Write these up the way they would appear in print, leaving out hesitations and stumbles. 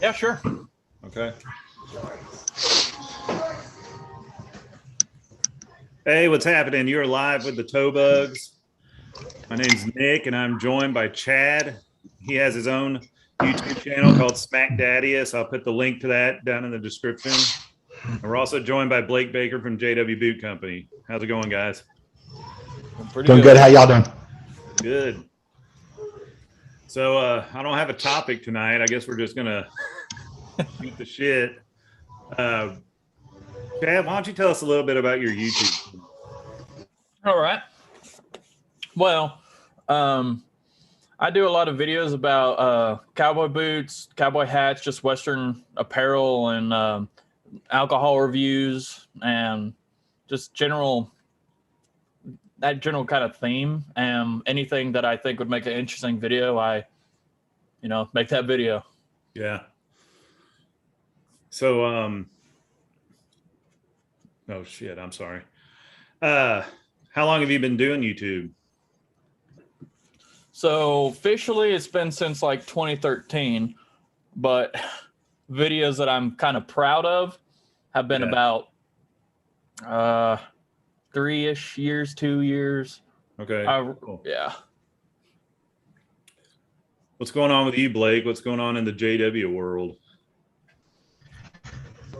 Yeah, sure. Okay. Hey, what's happening? You're live with the Toe Bugs. My name's Nick, and I'm joined by Chad. He has his own YouTube channel called Smackdadious. I'll put the link to that down in the description. And we're also joined by Blake Baker from JW Boot Company. How's it going, guys? Pretty doing good. How y'all doing? Good. So I don't have a topic tonight. I guess we're just gonna shoot the shit. Chad, why don't you tell us a little bit about your YouTube? All right. Well, I do a lot of videos about cowboy boots, cowboy hats, just Western apparel, and alcohol reviews, and just that general kind of theme. And anything that I think would make an interesting video, I make that video. Yeah. So, oh shit, I'm sorry. How long have you been doing YouTube? So officially it's been since like 2013, but videos that I'm kind of proud of have been about 3-ish years, 2 years. Okay. Cool. Yeah. What's going on with you, Blake? What's going on in the JW world?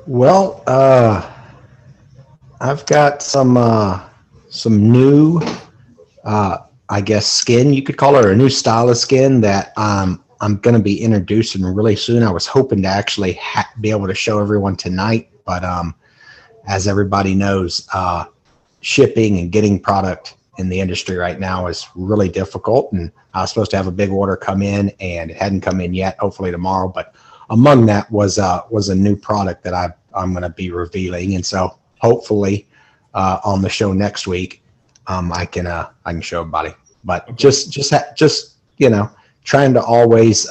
Well, I've got some new, I guess, skin, you could call it, or a new style of skin that I'm going to be introducing really soon. I was hoping to actually be able to show everyone tonight, but as everybody knows, shipping and getting product in the industry right now is really difficult, and I was supposed to have a big order come in, and it hadn't come in yet. Hopefully tomorrow, but among that was a new product that I'm going to be revealing, and so hopefully on the show next week I can show everybody. But okay. just trying to always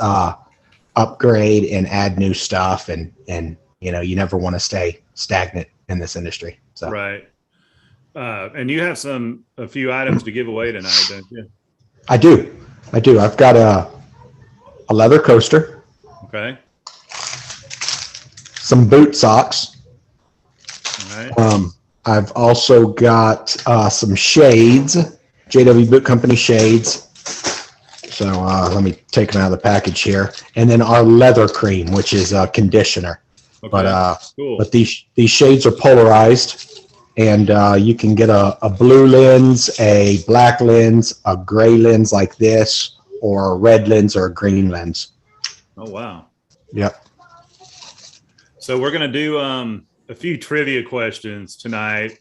upgrade and add new stuff, and you never want to stay stagnant in this industry. So right. And you have a few items to give away tonight, don't you? I do. I've got a leather coaster. Okay. Some boot socks. All right. I've also got some shades, JW Boot Company shades. So let me take them out of the package here. And then our leather cream, which is a conditioner. Okay. But cool. But these shades are polarized. And you can get a blue lens, a black lens, a gray lens like this, or a red lens or a green lens. Oh, wow. Yep. So we're going to do a few trivia questions tonight.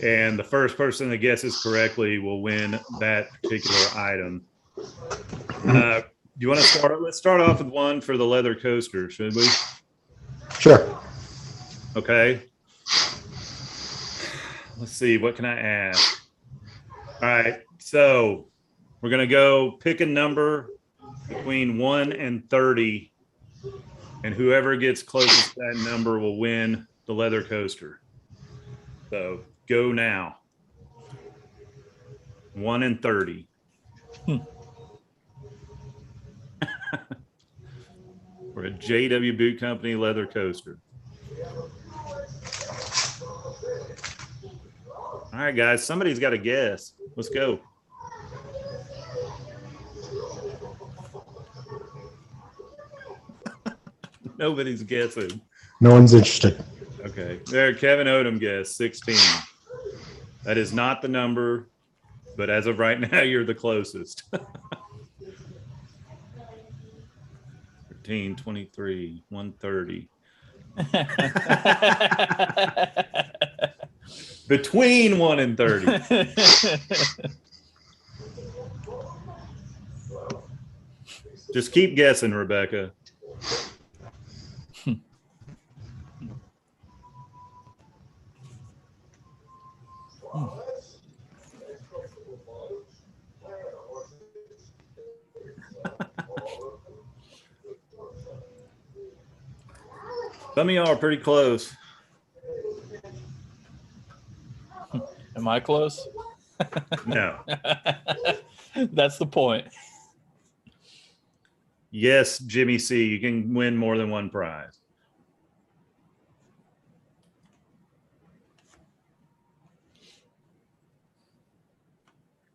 And the first person that guesses correctly will win that particular item. Do you want to start? Let's start off with one for the leather coaster, should we? Sure. Okay. Let's see, what can I ask? All right, so we're going to go pick a number between 1 and 30, and whoever gets closest to that number will win the leather coaster. So go now. 1 and 30. For a JW Boot Company leather coaster. All right, guys, somebody's got to guess. Let's go. Nobody's guessing. No one's interested. Okay. There, Kevin Odom guessed 16. That is not the number, but as of right now, you're the closest. 13, 23, 130. Between 1 and 30. Just keep guessing, Rebecca. Some of y'all are pretty close. Am I close? No. That's the point. Yes, Jimmy C. You can win more than one prize.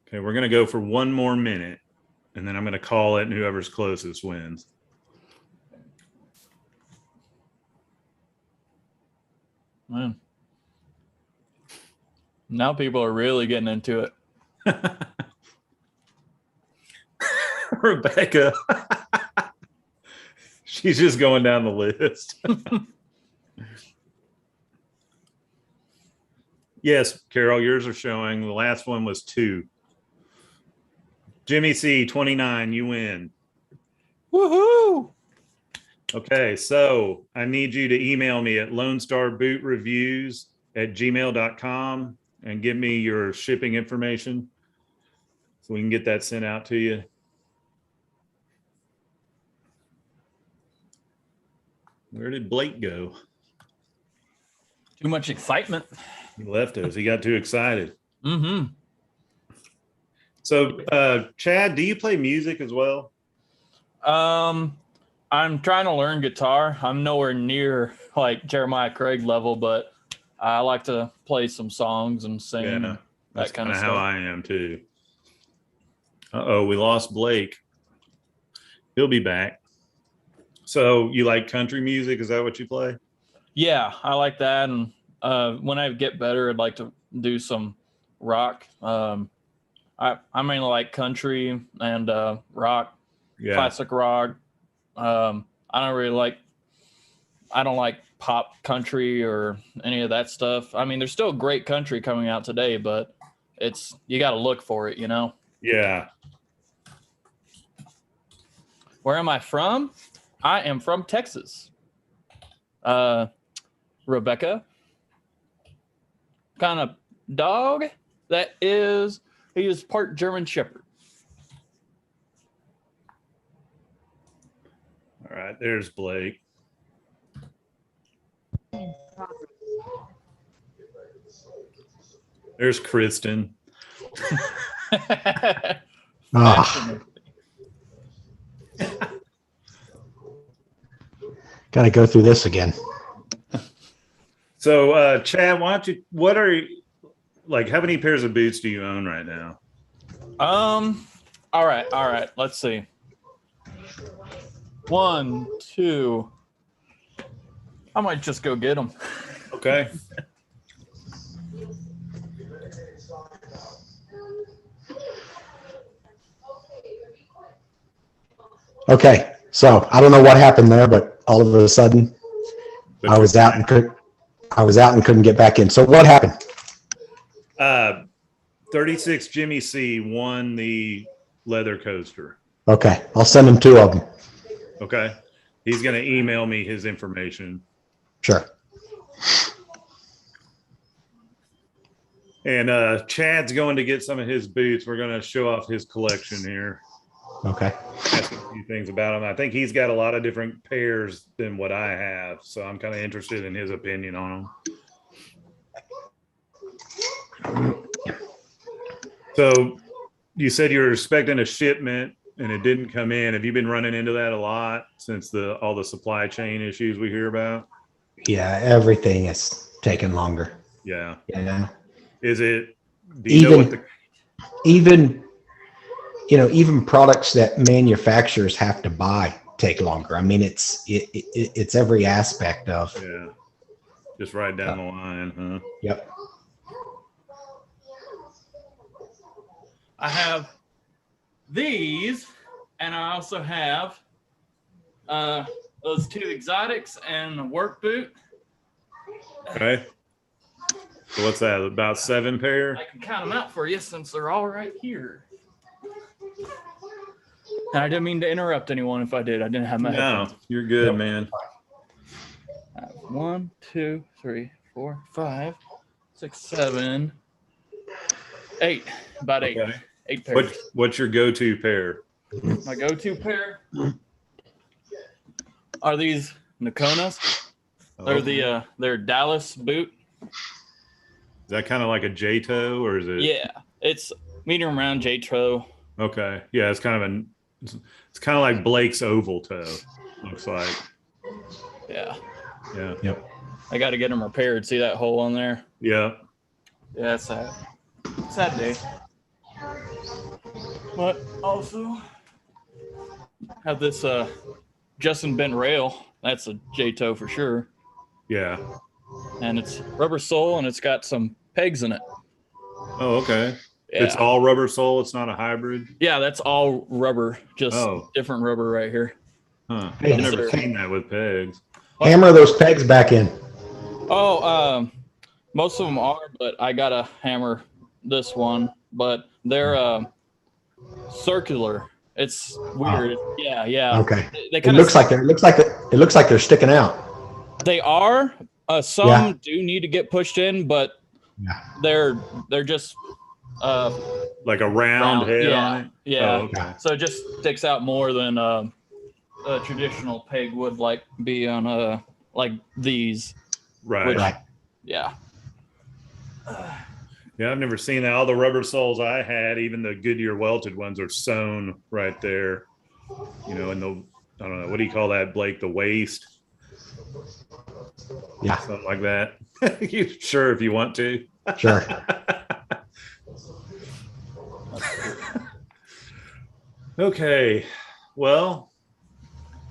Okay, we're going to go for one more minute, and then I'm going to call it, and whoever's closest wins. Man. Now people are really getting into it. Rebecca. She's just going down the list. Yes, Carol, yours are showing. The last one was 2. Jimmy C, 29, you win. Woohoo! Okay, so I need you to email me at lonestarboot.reviews@gmail.com and give me your shipping information so we can get that sent out to you. Where did Blake go? Too much excitement. He left us. He got too excited. Mm-hmm. So, Chad, do you play music as well? I'm trying to learn guitar. I'm nowhere near like Jeremiah Craig level, but I like to play some songs and sing. Yeah, that's kind of how stuff. I am too. Uh-oh, we lost Blake. He'll be back. So you like country music? Is that what you play? Yeah, I like that. And when I get better, I'd like to do some rock. I mainly like country and rock, classic rock. I don't like pop country or any of that stuff. I mean, there's still great country coming out today, but you got to look for it, you know? Yeah. Where am I from? I am from Texas. Rebecca, kind of dog he is part German Shepherd. All right, there's Blake. There's Kristen. Got to go through this again. So, Chad, how many pairs of boots do you own right now? All right. Let's see. 1, 2. I might just go get them. Okay. Okay, so I don't know what happened there, but all of a sudden, I was out and couldn't get back in. So what happened? 36 Jimmy C won the leather coaster. Okay, I'll send him 2 of them. Okay. He's going to email me his information. Sure. And Chad's going to get some of his boots. We're going to show off his collection here. Okay. Ask a few things about him. I think he's got a lot of different pairs than what I have, so I'm kind of interested in his opinion on them. So you said you were expecting a shipment and it didn't come in. Have you been running into that a lot since all the supply chain issues we hear about? Yeah, everything is taking longer. Yeah. Yeah. Is it? Do you know what even products that manufacturers have to buy take longer. I mean, it's every aspect of. Yeah. Just right down the line, huh? Yep. I have these, and I also have those 2 exotics and a work boot. Okay. So what's that? About 7 pair? I can count them out for you since they're all right here. And I didn't mean to interrupt anyone if I did. I didn't have my headphones. No, you're good, man. 1, 2, 3, 4, 5, 6, 7, 8. About 8. Okay. 8 pairs. What's your go-to pair? My go-to pair are these Nakonas. They're Dallas boot. Is that kind of like a J-toe or is it? Yeah, it's medium round J-toe. Okay. Yeah, it's kind of It's kind of like Blake's oval toe. Looks like. Yeah. Yeah. Yep. I got to get them repaired. See that hole on there? Yeah. Yeah, it's sad day. But also have this Justin bent rail. That's a J toe for sure. Yeah. And it's rubber sole and it's got some pegs in it. Oh, okay. Yeah. It's all rubber sole. It's not a hybrid. Yeah, that's all rubber. Just different rubber right here. Huh. Hey, I've never seen that with pegs. Hammer those pegs back in. Oh, most of them are, but I gotta hammer this one. But they're circular. It's weird. Oh. Yeah. Okay. They It looks like they're sticking out. They are. Some do need to get pushed in, but they're just like a round head on it. Yeah. Oh, okay. So it just sticks out more than a traditional peg would like be on like these. Right. Right. Yeah. Yeah, I've never seen that. All the rubber soles I had, even the Goodyear welted ones, are sewn right there. You know, in the, I don't know, what do you call that, Blake? The waist? Yeah. Something like that. You sure if you want to? Sure. Okay. Well,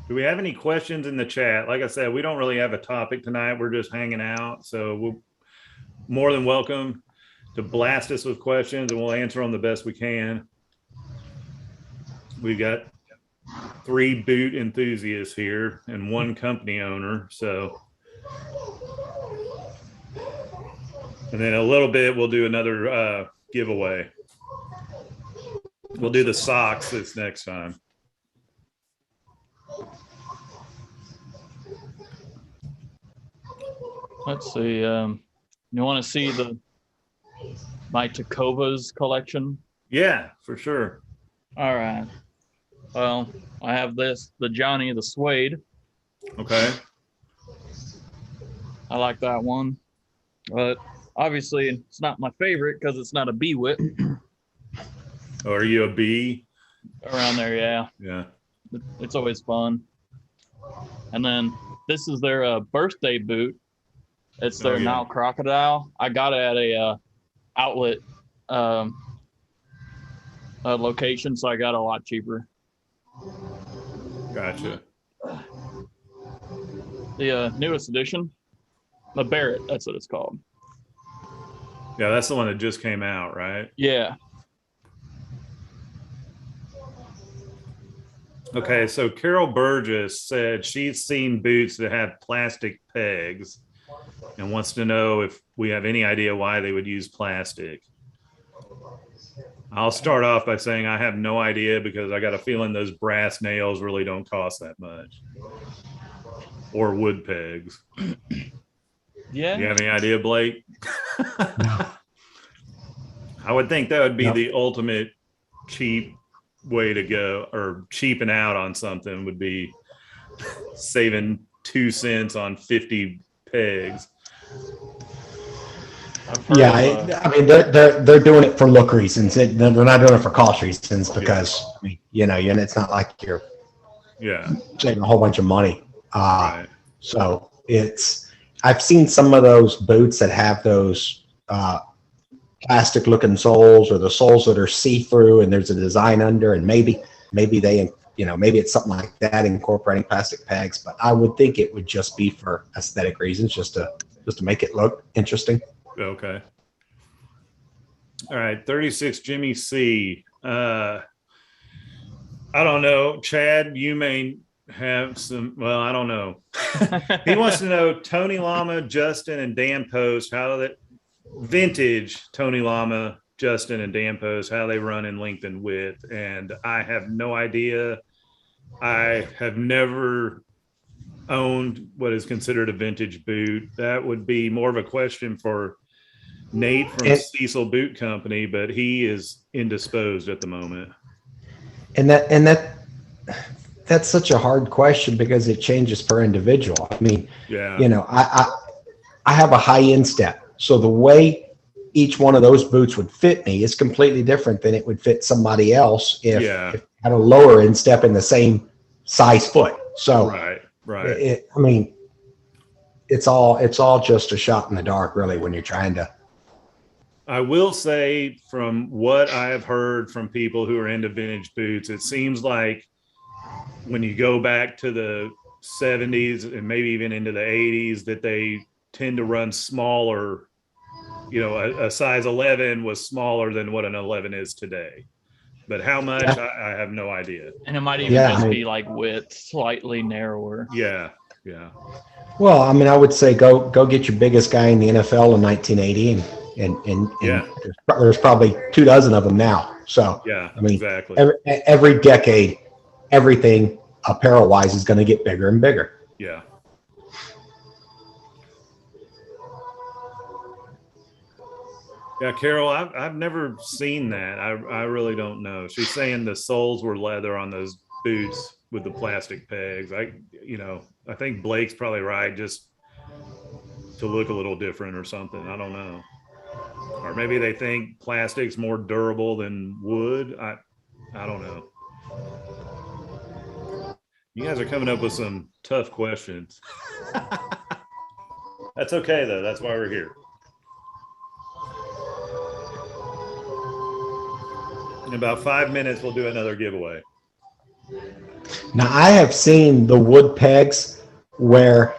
do we have any questions in the chat? Like I said, we don't really have a topic tonight. We're just hanging out. So we're more than welcome to blast us with questions and we'll answer them the best we can. We've got 3 boot enthusiasts here and 1 company owner. So, and then a little bit, we'll do another giveaway. We'll do the socks this next time. Let's see. You want to see my Tacovas collection? Yeah, for sure. All right. Well, I have the Johnny, the suede. Okay. I like that one. But obviously, it's not my favorite because it's not a B whip. Oh, are you a B? Around there, yeah. Yeah. It's always fun. And then this is their birthday boot. It's their Nile Crocodile. I got it at a outlet location, so I got it a lot cheaper. Gotcha. The newest edition, the Barrett, that's what it's called. Yeah, that's the one that just came out, right? Yeah. Okay, so Carol Burgess said she's seen boots that have plastic pegs and wants to know if we have any idea why they would use plastic. I'll start off by saying I have no idea because I got a feeling those brass nails really don't cost that much. Or wood pegs. Yeah. You have any idea, Blake? No. I would think that would be the ultimate cheap way to go, or cheaping out on something would be saving 2 cents on 50 pegs. Yeah, I mean they're doing it for look reasons. They're not doing it for cost reasons because I mean, you know, and it's not like you're saving a whole bunch of money. Right. So I've seen some of those boots that have those plastic looking soles or the soles that are see-through and there's a design under, and maybe they, you know, maybe it's something like that incorporating plastic pegs, but I would think it would just be for aesthetic reasons, just to make it look interesting. Okay. All right. 36 Jimmy C. I don't know. Chad, you may have some, well, I don't know. He wants to know Tony Lama, Justin, and Dan Post, how that vintage Tony Lama, Justin, and Dan Post, how they run in length and width. And I have no idea. I have never owned what is considered a vintage boot. That would be more of a question for Nate from Cecil Boot Company, but he is indisposed at the moment. And that's such a hard question because it changes per individual. I mean, you know, I have a high instep, so the way each one of those boots would fit me is completely different than it would fit somebody else if at a lower instep in the same size foot. So right. I mean, it's all just a shot in the dark, really, when you're trying to. I will say, from what I have heard from people who are into vintage boots, it seems like when you go back to the 70s and maybe even into the 80s, that they tend to run smaller. You know, a size 11 was smaller than what an 11 is today. But how much, I have no idea. And it might even be like width, slightly narrower. Yeah. Well, I mean, I would say go get your biggest guy in the NFL in 1980, and there's probably 24 of them now. So yeah, I mean, exactly. Every decade, everything apparel wise is going to get bigger and bigger. Yeah. Yeah, Carol, I've never seen that. I really don't know. She's saying the soles were leather on those boots with the plastic pegs. I think Blake's probably right, just to look a little different or something. I don't know. Or maybe they think plastic's more durable than wood. I don't know. You guys are coming up with some tough questions. That's okay, though. That's why we're here. In about 5 minutes, we'll do another giveaway. Now, I have seen the wood pegs where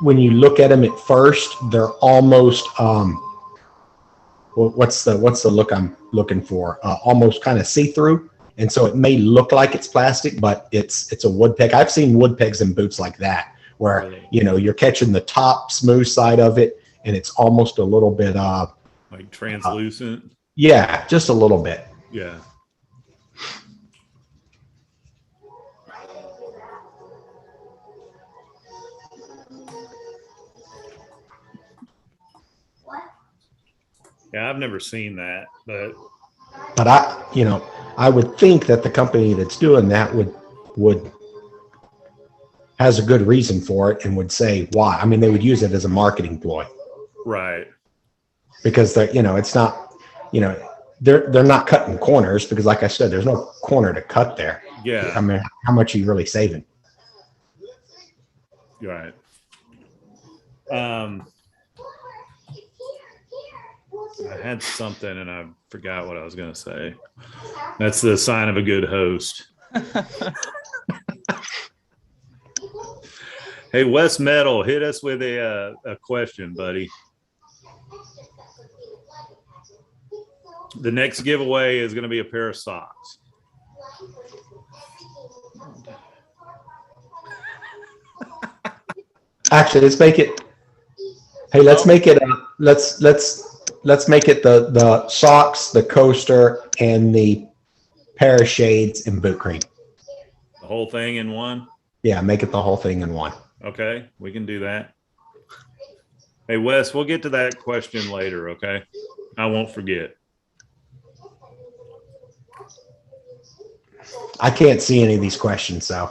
when you look at them at first, they're almost what's the look I'm looking for? Almost kind of see-through, and so it may look like it's plastic, but it's a wood peg. I've seen wood pegs in boots like that, where you're catching the top smooth side of it, and it's almost a little bit like translucent. Yeah, just a little bit. Yeah. Yeah, I've never seen that, but I would think that the company that's doing that would has a good reason for it and would say why. I mean, they would use it as a marketing ploy. Right. Because it's not, they're not cutting corners because, like I said, there's no corner to cut there. Yeah. I mean, how much are you really saving? Right. I had something and I forgot what I was going to say. That's the sign of a good host. Hey, Wes Metal, hit us with a question, buddy. The next giveaway is going to be a pair of socks. Actually, let's make it. Hey, let's make it. Let's make it the socks, the coaster, and the pair of shades in boot cream. The whole thing in one? Yeah, make it the whole thing in one. Okay, we can do that. Hey, Wes, we'll get to that question later, okay? I won't forget. I can't see any of these questions, so.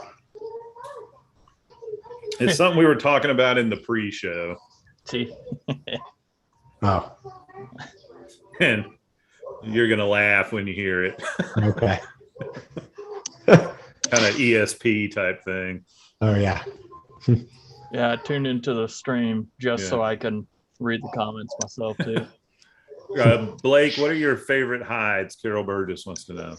It's something we were talking about in the pre-show. See. Oh. And you're going to laugh when you hear it. Okay. Kind of ESP type thing. Oh, yeah. Yeah, I tuned into the stream just so I can read the comments myself, too. Blake, what are your favorite hides? Carol Burgess wants to know.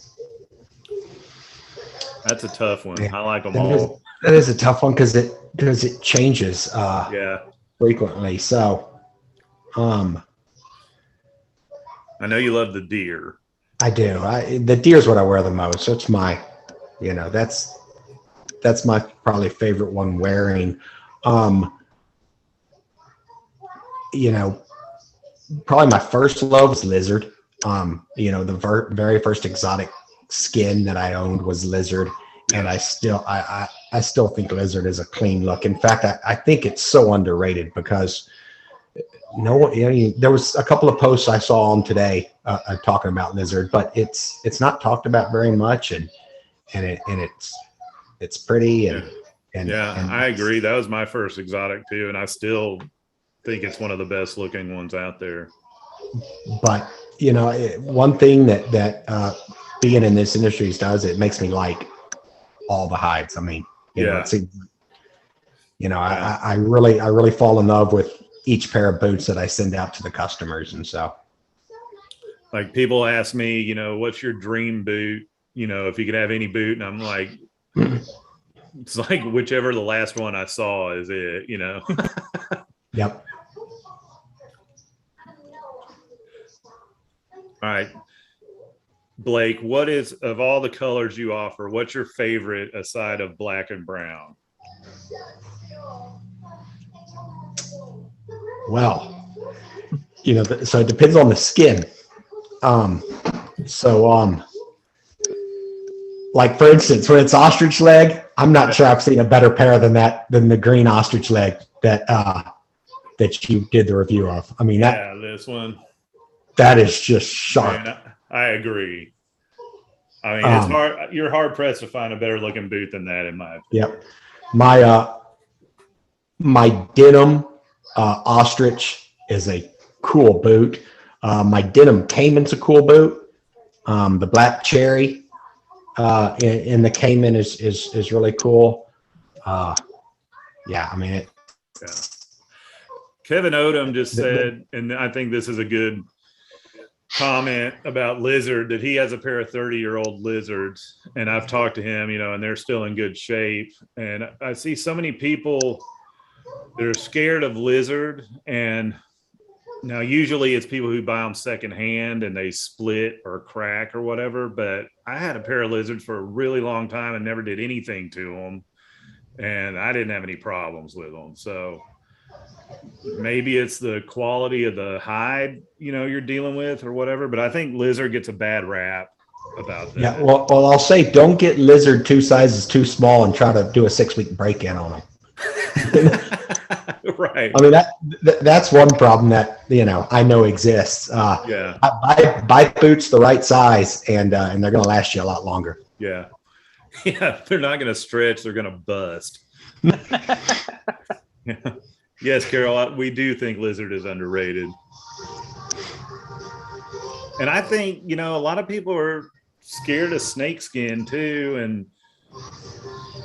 That's a tough one. I like them all. That is a tough one because it changes frequently. So, I know you love the deer. I do. The deer's what I wear the most. That's my, that's my probably favorite one wearing. Probably my first love was lizard. The very first exotic skin that I owned was lizard, and I still think lizard is a clean look. In fact, I think it's so underrated because there was a couple of posts I saw on today talking about lizard, but it's not talked about very much, and it's pretty and I agree. That was my first exotic too, and I still think it's one of the best looking ones out there. But one thing that being in this industry does, it makes me like all the hides. I mean, you know, it's, you know, I really fall in love with each pair of boots that I send out to the customers. And so, like, people ask me, you know, what's your dream boot? You know, if you could have any boot, and I'm like, it's like whichever the last one I saw is it, you know. yep. All right, Blake, what is, of all the colors you offer, what's your favorite aside of black and brown? Well, you know, so it depends on the skin. Like for instance, when it's ostrich leg, I'm not sure I've seen a better pair than the green ostrich leg that you did the review of. I mean, this one, that is just sharp. Man, I agree. I mean, it's hard. You're hard pressed to find a better looking boot than that, in my opinion. Yep. My denim ostrich is a cool boot. My denim Cayman's a cool boot. The black cherry in the Cayman is really cool. Yeah, I mean Kevin Odom just said, and I think this is a good comment about Lizard, that he has a pair of 30-year-old Lizards, and I've talked to him, you know, and they're still in good shape. And I see so many people that are scared of Lizard, and now usually it's people who buy them secondhand and they split or crack or whatever. But I had a pair of Lizards for a really long time and never did anything to them, and I didn't have any problems with them. So maybe it's the quality of the hide, you know, you're dealing with or whatever, but I think Lizard gets a bad rap about that. Yeah, well, I'll say don't get Lizard 2 sizes too small and try to do a 6-week break-in on them. Right. I mean, that's one problem that, you know, I know exists. Buy boots the right size, and they're going to last you a lot longer. Yeah. Yeah, they're not going to stretch, they're going to bust. Yeah. Yes, Carol, we do think Lizard is underrated. And I think, you know, a lot of people are scared of snakeskin too.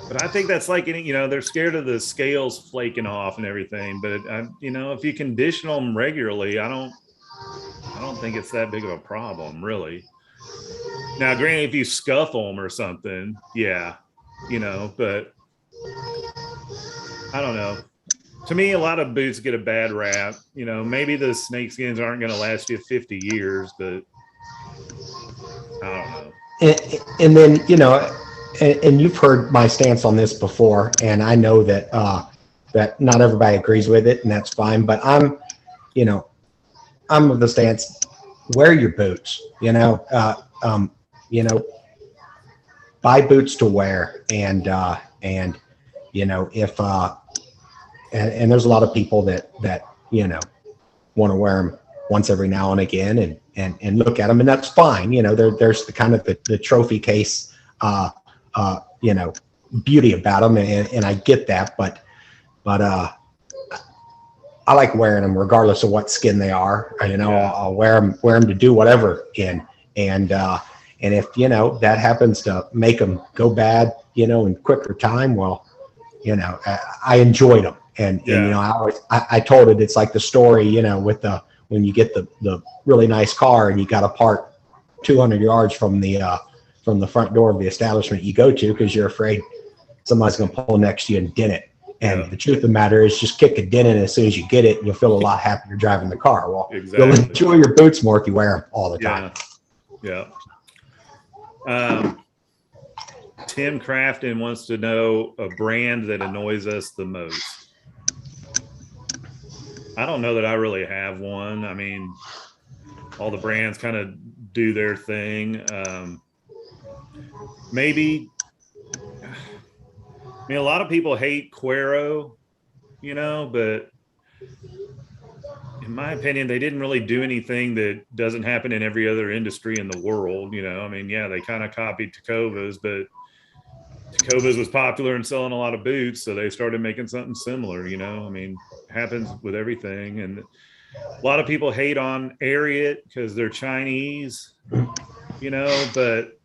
But I think that's like any, you know, they're scared of the scales flaking off and everything. But, you know, if you condition them regularly, I don't think it's that big of a problem, really. Now, granted, if you scuff them or something, yeah, you know, but I don't know. To me, a lot of boots get a bad rap. You know, maybe the snakeskins aren't going to last you 50 years, but I don't know. And then, you know, and you've heard my stance on this before, and I know that that not everybody agrees with it, and that's fine. But I'm of the stance: wear your boots. You know, buy boots to wear, and you know, if and there's a lot of people that you know want to wear them once every now and again and look at them, and that's fine. You know, there's the kind of the trophy case you know, beauty about them, and I get that, but I like wearing them regardless of what skin they are. You know, I'll wear them to do whatever in, and if, you know, that happens to make them go bad, you know, in quicker time, well, you know, I enjoyed them. And you know, I told it, it's like the story, you know, with when you get the really nice car and you got to park 200 yards from the front door of the establishment you go to because you're afraid somebody's going to pull next to you and dent it. And the truth of the matter is, just kick a dent in as soon as you get it, and you'll feel a lot happier driving the car. Well, you'll enjoy your boots more if you wear them all the time. Yeah. Tim Crafton wants to know a brand that annoys us the most. I don't know that I really have one. I mean, all the brands kind of do their thing. Maybe, I mean, a lot of people hate Cuero, you know, but in my opinion, they didn't really do anything that doesn't happen in every other industry in the world. You know, I mean, yeah, they kind of copied Tecovas, but Tecovas was popular and selling a lot of boots, so they started making something similar. You know, I mean, it happens with everything. And a lot of people hate on Ariat because they're Chinese, you know, but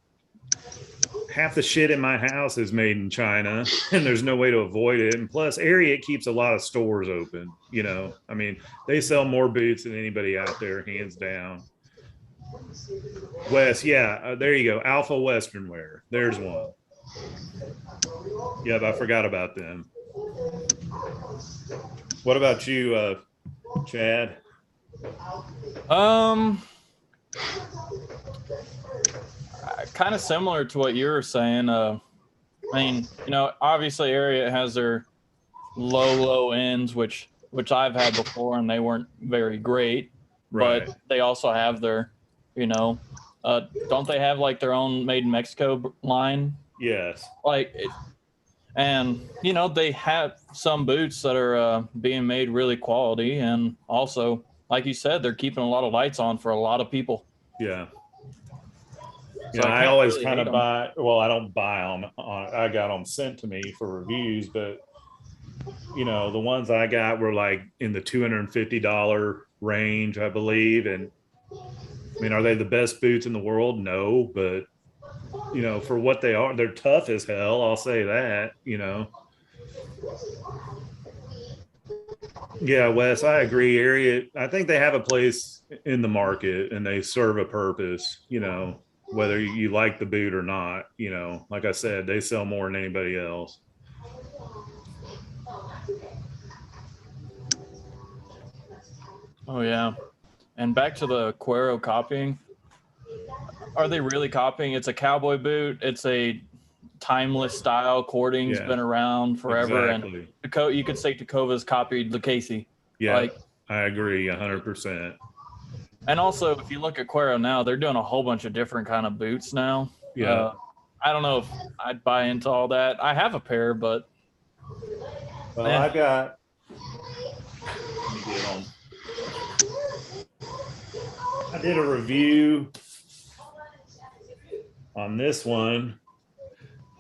half the shit in my house is made in China, and there's no way to avoid it. And plus, Ariat keeps a lot of stores open. You know, I mean, they sell more boots than anybody out there, hands down. Wes, yeah, there you go. Alpha Western Wear. There's one. Yep, I forgot about them. What about you, Chad? Kind of similar to what you were saying. I mean, you know, obviously Ariat has their low ends, which I've had before, and they weren't very great. Right. But they also have their, you know, don't they have like their own made in Mexico line? Yes. And you know, they have some boots that are being made really quality, and also, like you said, they're keeping a lot of lights on for a lot of people. Yeah. So I always really kind of hate buy. Well, I don't buy them. I got them sent to me for reviews, but you know, the ones I got were like in the $250 range, I believe. And I mean, are they the best boots in the world? No, but you know, for what they are, they're tough as hell. I'll say that. You know. Yeah, Wes, I agree. Ariat, I think they have a place in the market and they serve a purpose, you know, whether you like the boot or not. You know, like I said, they sell more than anybody else. Oh yeah. And back to the Cuero copying. Are they really copying? It's a cowboy boot. It's a timeless style. Cording's been around forever. Exactly. And you could say Takova's copied the Casey. Yeah, I agree 100%. And also, if you look at Cuero now, they're doing a whole bunch of different kind of boots now. Yeah. I don't know if I'd buy into all that. I have a pair, but Well, I got. Let me get on. I did a review on this one,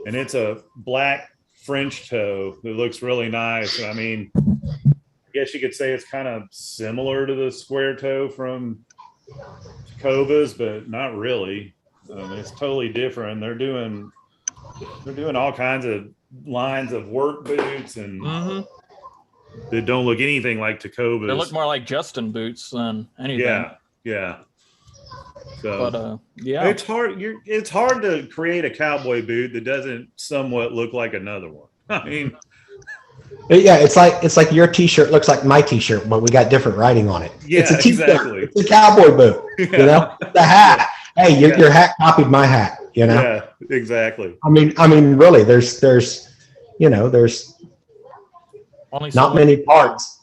and it's a black French toe that looks really nice. I mean, I guess you could say it's kind of similar to the square toe from Takova's, but not really. It's totally different. They're doing all kinds of lines of work boots and that don't look anything like Takova's. They look more like Justin boots than anything. Yeah. So, but yeah, it's hard. It's hard to create a cowboy boot that doesn't somewhat look like another one. I mean, yeah, it's like your T-shirt looks like my T-shirt, but we got different writing on it. Yeah, it's a T-shirt. Exactly. It's a cowboy boot. You know, the hat. Hey, your hat copied my hat. You know. Yeah, exactly. I mean, really, there's only not many parts.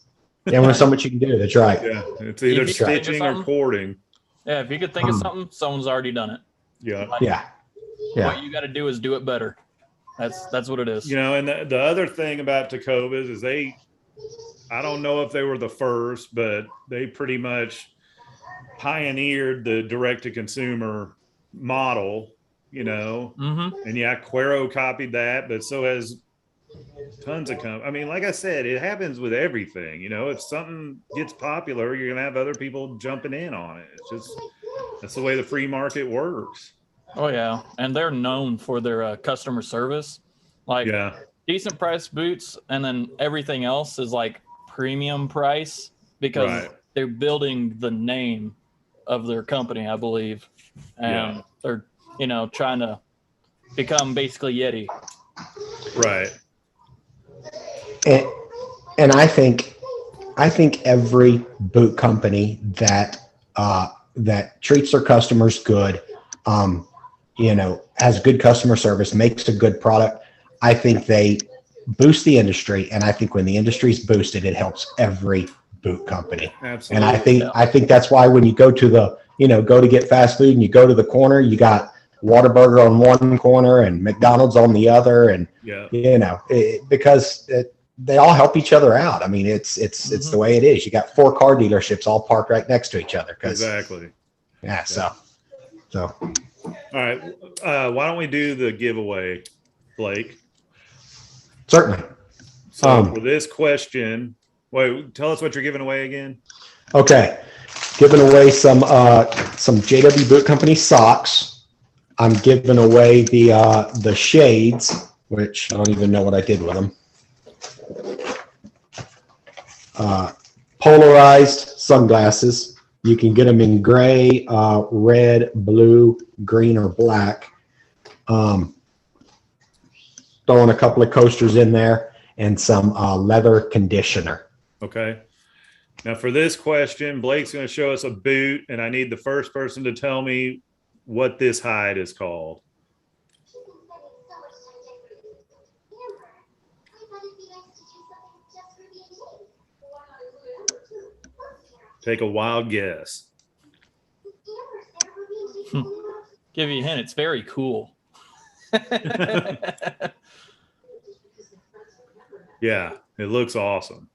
And there's so much you can do. That's right. Yeah, it's either stitching or cording. Yeah, if you could think of something, someone's already done it. Yeah. What you got to do is do it better. That's what it is. You know, and the other thing about Takova's is I don't know if they were the first, but they pretty much pioneered the direct-to-consumer model, you know. And yeah, Cuero copied that, but so has tons of I mean, like I said, it happens with everything. You know, if something gets popular, you're gonna have other people jumping in on it. It's just that's the way the free market works. Oh yeah, and they're known for their customer service, like decent price boots, and then everything else is like premium price because they're building the name of their company, I believe, and they're trying to become basically Yeti. Right. And I think every boot company that treats their customers good, has good customer service, makes a good product, I think they boost the industry. And I think when the industry's boosted, it helps every boot company. Absolutely. And I think that's why when you go to go to get fast food and you go to the corner, you got Whataburger on one corner and McDonald's on the other, and because they all help each other out. I mean, it's the way it is. You got 4 car dealerships all parked right next to each other. Exactly. Yeah. So. All right. Why don't we do the giveaway, Blake? Certainly. So for this question, wait, tell us what you're giving away again. Okay. Giving away some JW Boot Company socks. I'm giving away the shades, which I don't even know what I did with them. Polarized sunglasses. You can get them in gray, red, blue, green, or black. Throwing a couple of coasters in there and some leather conditioner. Okay. Now for this question, Blake's going to show us a boot, and I need the first person to tell me what this hide is called. Take a wild guess. Give you a hint. It's very cool. Yeah, it looks awesome.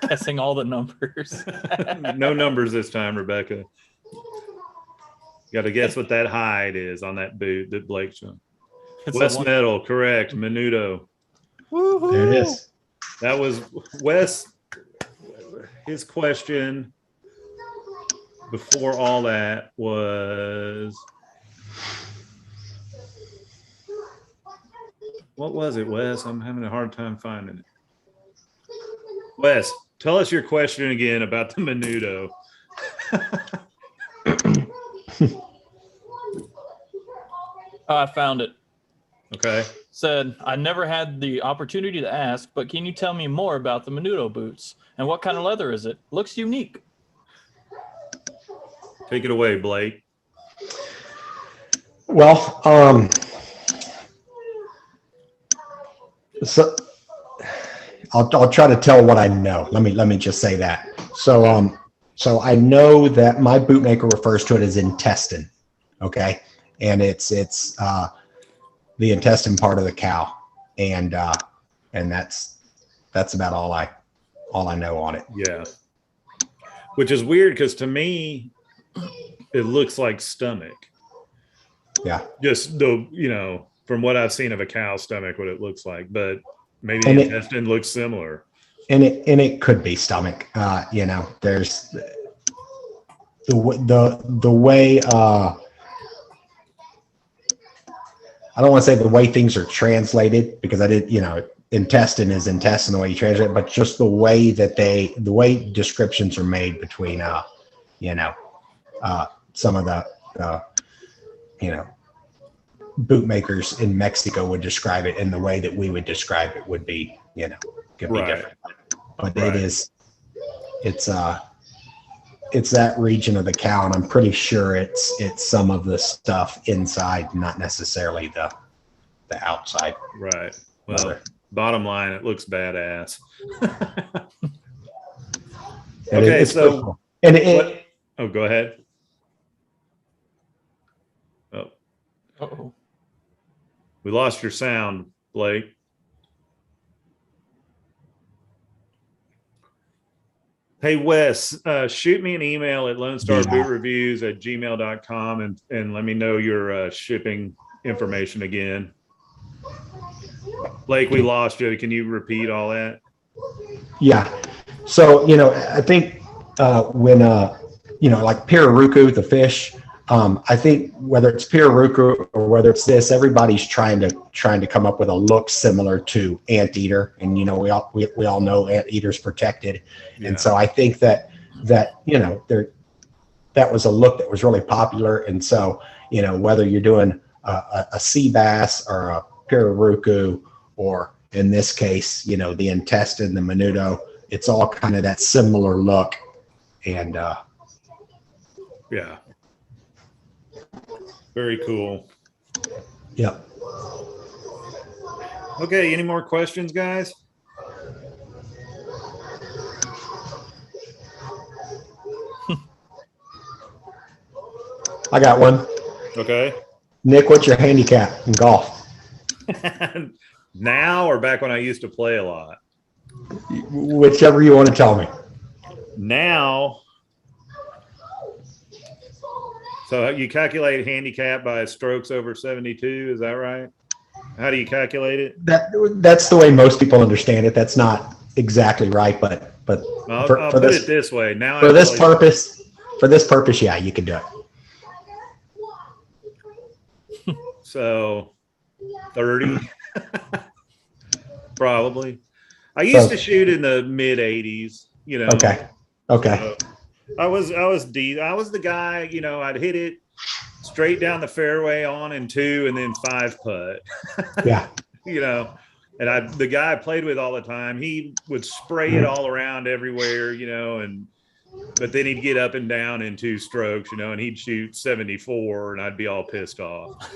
Guessing all the numbers. No numbers this time, Rebecca. Got to guess what that hide is on that boot that Blake's showing. West Metal, correct. Menudo. Woo-hoo. There it is. That was Wes. His question before all that was, what was it, Wes? I'm having a hard time finding it. Wes, tell us your question again about the Menudo. Oh, I found it. Okay. Said, I never had the opportunity to ask, but can you tell me more about the Menudo boots? And what kind of leather is it? Looks unique. Take it away, Blake. Well, so I'll try to tell what I know. Let me just say that. So so I know that my bootmaker refers to it as intestine. Okay, and it's the intestine part of the cow, and that's about all I know on it. Yeah. Which is weird because to me, it looks like stomach. Yeah. Just from what I've seen of a cow's stomach, what it looks like, but maybe the intestine looks similar. And it could be stomach. There's the way. I don't want to say the way things are translated, because intestine is intestine the way you translate it, but just the way that the way descriptions are made between some of the bootmakers in Mexico would describe it, and the way that we would describe it would be could be different. But it's that region of the cow, and I'm pretty sure it's some of the stuff inside, not necessarily the outside. Right. Well, bottom line, it looks badass. Okay, so cool. And go ahead. Oh, Uh-oh. we lost your sound, Blake. Hey, Wes, shoot me an email at LoneStarBootReviews@gmail.com and let me know your shipping information again. Blake, we lost you. Can you repeat all that? Yeah. So, I think when, like pirarucu, the fish, I think whether it's pirarucu or whether it's this, everybody's trying to come up with a look similar to anteater, and we all know anteater's protected, and so I think that that was a look that was really popular, and so whether you're doing a sea bass or a pirarucu, or in this case the intestine, the menudo, it's all kind of that similar look, and yeah. Very cool. Yep. Okay, any more questions, guys? I got one. Okay. Nick, what's your handicap in golf? Now or back when I used to play a lot? Whichever you want to tell me. Now, so you calculate handicap by strokes over 72, is that right? How do you calculate it? That's the way most people understand it. That's not exactly right, but I'll for put it this way. Now for this purpose, for this purpose, yeah, you could do it. So 30, probably. I used to shoot in the mid 80s, you know. Okay. Okay. So I was the guy, you know, I'd hit it straight down the fairway on and 2 and then 5 putt. Yeah. You know, and the guy I played with all the time, he would spray it all around everywhere, you know, but then he'd get up and down in 2 strokes, you know, and he'd shoot 74 and I'd be all pissed off.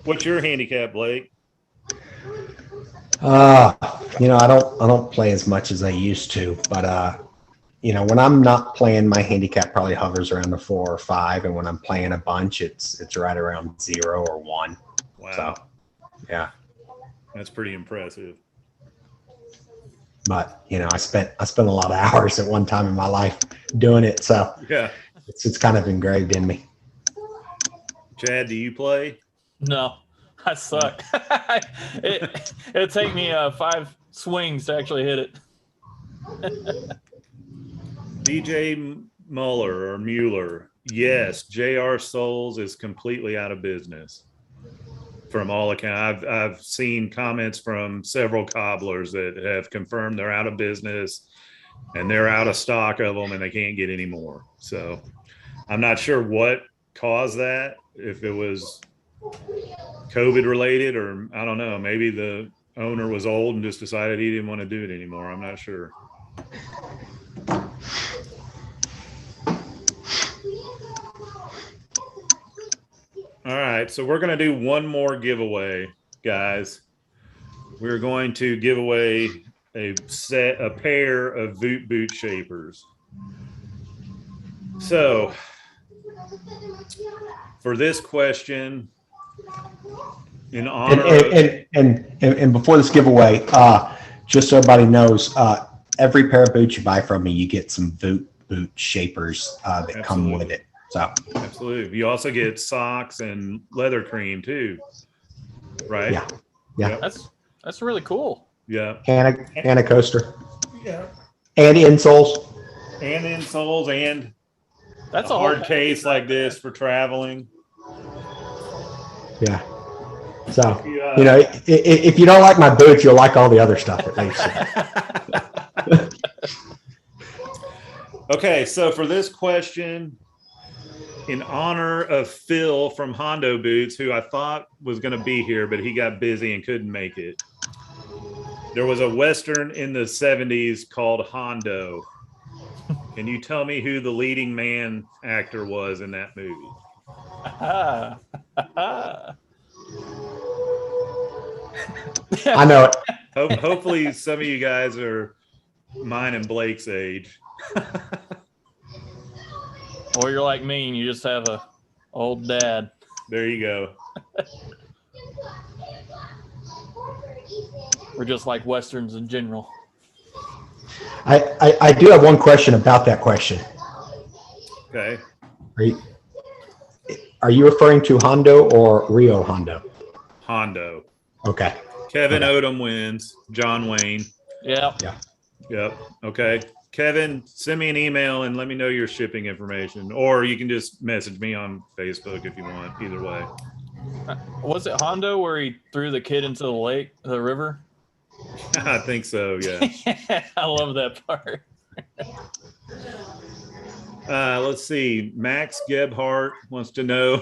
What's your handicap, Blake? You know, I don't play as much as I used to, but you know, when I'm not playing, my handicap probably hovers around the 4 or 5, and when I'm playing a bunch, it's right around 0 or 1. Wow. So, yeah. That's pretty impressive. But you know, I spent a lot of hours at one time in my life doing it, so yeah, it's kind of engraved in me. Chad, do you play? No, I suck. It'd take me 5 swings to actually hit it. DJ Mueller. Yes, J.R. Souls is completely out of business. From all accounts, I've seen comments from several cobblers that have confirmed they're out of business and they're out of stock of them and they can't get any more. So I'm not sure what caused that, if it was COVID related or I don't know, maybe the owner was old and just decided he didn't want to do it anymore. I'm not sure. All right, so we're going to do one more giveaway, guys. We're going to give away a pair of boot shapers. So for this question, in honor and before this giveaway, just so everybody knows, every pair of boots you buy from me, you get some boot shapers that Absolutely. come with it. So absolutely, you also get socks and leather cream too, right? Yeah. Yeah. Yep. That's really cool. Yeah. And a coaster. Yeah. And insoles. And insoles and That's a a hard whole case like this for traveling. Yeah. So, You you know, if you don't like my boots, you'll like all the other stuff at least. Okay, so for this question, in honor of Phil from Hondo Boots, who I thought was going to be here, but he got busy and couldn't make it. There was a Western in the 70s called Hondo. Can you tell me who the leading man actor was in that movie? I know it. Hopefully some of you guys are mine and Blake's age. Or you're like me and you just have a old dad. There you go. We're just like Westerns in general. I do have one question about that question. Okay. Are you referring to Hondo or Rio Hondo? Hondo. Okay. Kevin Odom wins. John Wayne. Yeah. Yeah. Yep. Okay. Kevin, send me an email and let me know your shipping information. Or you can just message me on Facebook if you want. Either way. Was it Hondo where he threw the kid into the river? I think so, yeah. I love that part. Let's see. Max Gebhardt wants to know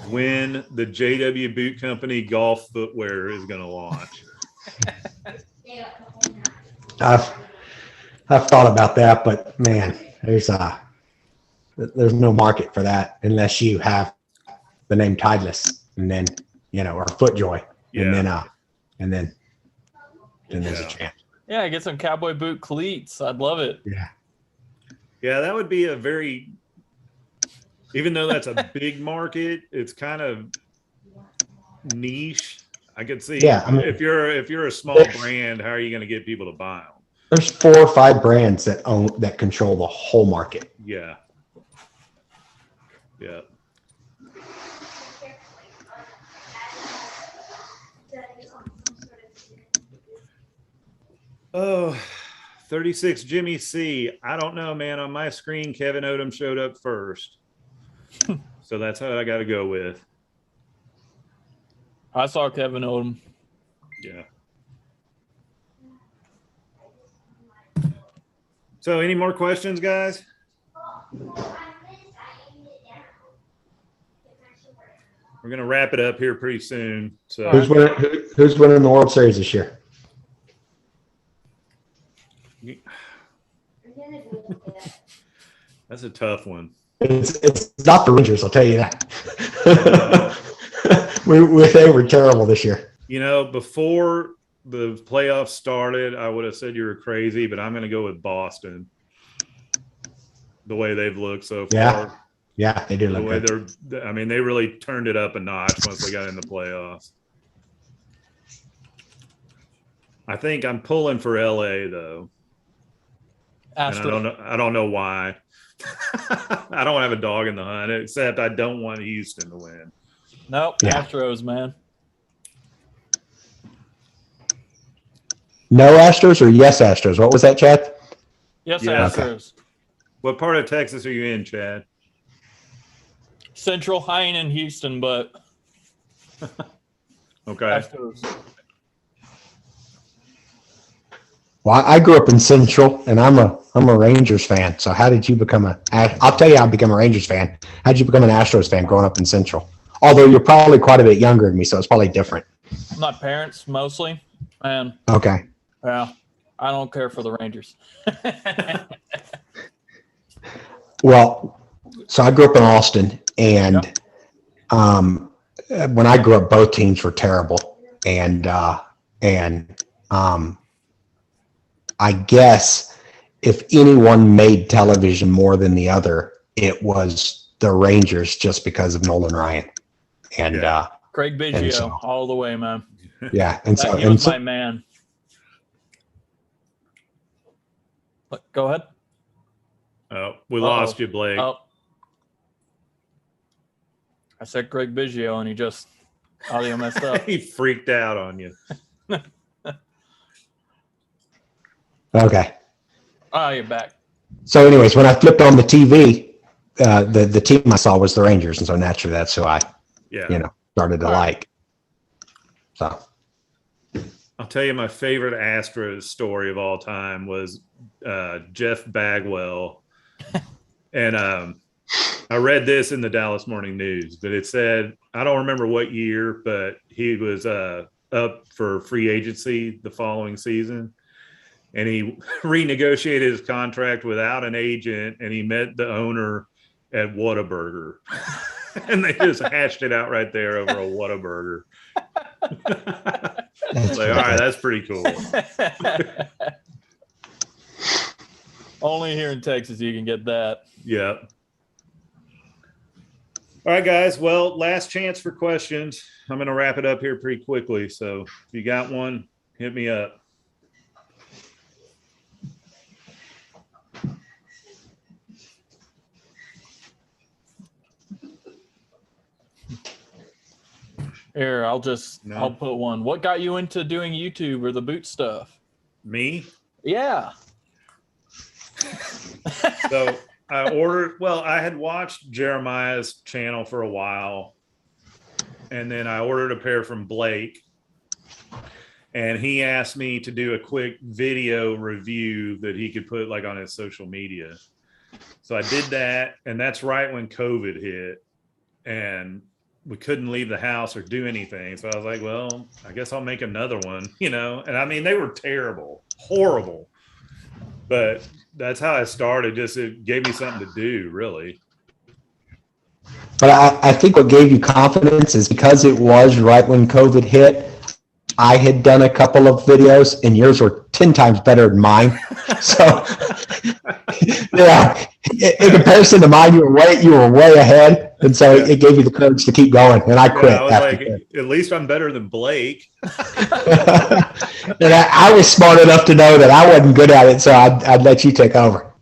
when the JW Boot Company golf footwear is going to launch. I've thought about that, but man, there's no market for that unless you have the name Tideless and then, you know, or FootJoy. Yeah. And then there's a chance. Yeah, get some cowboy boot cleats. I'd love it. Yeah. Yeah, that would be a very, even though that's a big market, it's kind of niche. I could see. Yeah, I mean, if you're a small brand, how are you going to get people to buy them? There's 4 or 5 brands that control the whole market. Yeah. Yeah. Oh, 36 Jimmy C. I don't know, man. On my screen, Kevin Odom showed up first. So that's how I got to go with. I saw Kevin Odom. Yeah. So any more questions, guys? We're going to wrap it up here pretty soon. So Who's winning the World Series this year? That's a tough one. It's not the Rangers, I'll tell you that. They were terrible this year. You know, before the playoffs started, I would have said you were crazy, but I'm going to go with Boston. The way they've looked so far. Yeah, they do look good. They really turned it up a notch once they got in the playoffs. I think I'm pulling for LA though. And I don't know why. I don't have a dog in the hunt, except I don't want Houston to win. Nope, yeah. Astros, man. No Astros or yes Astros? What was that, Chad? Yes, Astros. Okay. What part of Texas are you in, Chad? Central. I ain't in Houston, but okay. Astros. Well, I grew up in Central, and I'm a Rangers fan. So how did you become I'll tell you how I became a Rangers fan. How did you become an Astros fan growing up in Central? Although you're probably quite a bit younger than me, so it's probably different. My parents, mostly. And okay. Yeah, I don't care for the Rangers. Well, so I grew up in Austin, and when I grew up, both teams were terrible. And I guess if anyone made television more than the other, it was the Rangers, just because of Nolan Ryan and Craig Biggio, all the way, man. Yeah, and so he was my man. Go ahead. Oh, we lost you, Blake. Oh. I said Craig Biggio, and he just audio messed up. He freaked out on you. Okay. Oh, you're back. So, anyways, when I flipped on the TV, the team I saw was the Rangers, and so naturally, that's who I, started to like. So, I'll tell you, my favorite Astros story of all time was Jeff Bagwell, and I read this in the Dallas Morning News, but it said, I don't remember what year, but he was up for free agency the following season. And he renegotiated his contract without an agent, and he met the owner at Whataburger. And they just hashed it out right there over a Whataburger. Like, all right, that's pretty cool. Only here in Texas you can get that. Yeah. All right, guys. Well, last chance for questions. I'm going to wrap it up here pretty quickly. So if you got one, hit me up. Here, I'll put one. What got you into doing YouTube or the boot stuff? Me? Yeah. So I had watched Jeremiah's channel for a while, and then I ordered a pair from Blake, and he asked me to do a quick video review that he could put like on his social media. So I did that, and that's right when COVID hit, and we couldn't leave the house or do anything. So I was like, well, I guess I'll make another one, and I mean, they were terrible, horrible, but that's how I started. Just, it gave me something to do, really. But I think what gave you confidence is because it was right when COVID hit. I had done a couple of videos, and yours were 10 times better than mine. So, yeah, in comparison to mine, you were way ahead, and so it gave you the courage to keep going. And I quit. I was like, at least I'm better than Blake. And I was smart enough to know that I wasn't good at it, so I'd let you take over.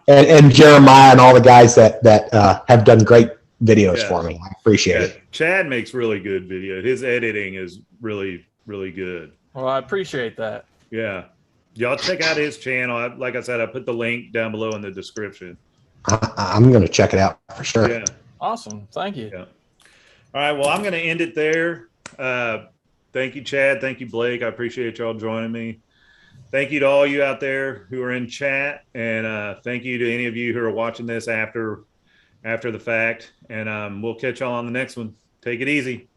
and Jeremiah and all the guys that have done great videos for me. I appreciate it. Chad makes really good video. His editing is really, really good. Well, I appreciate that. Yeah. Y'all check out his channel. Like I said, I put the link down below in the description. I'm going to check it out for sure. Yeah. Awesome. Thank you. Yeah. All right. Well, I'm going to end it there. Thank you, Chad. Thank you, Blake. I appreciate y'all joining me. Thank you to all you out there who are in chat, and thank you to any of you who are watching this after the fact. And we'll catch y'all on the next one. Take it easy.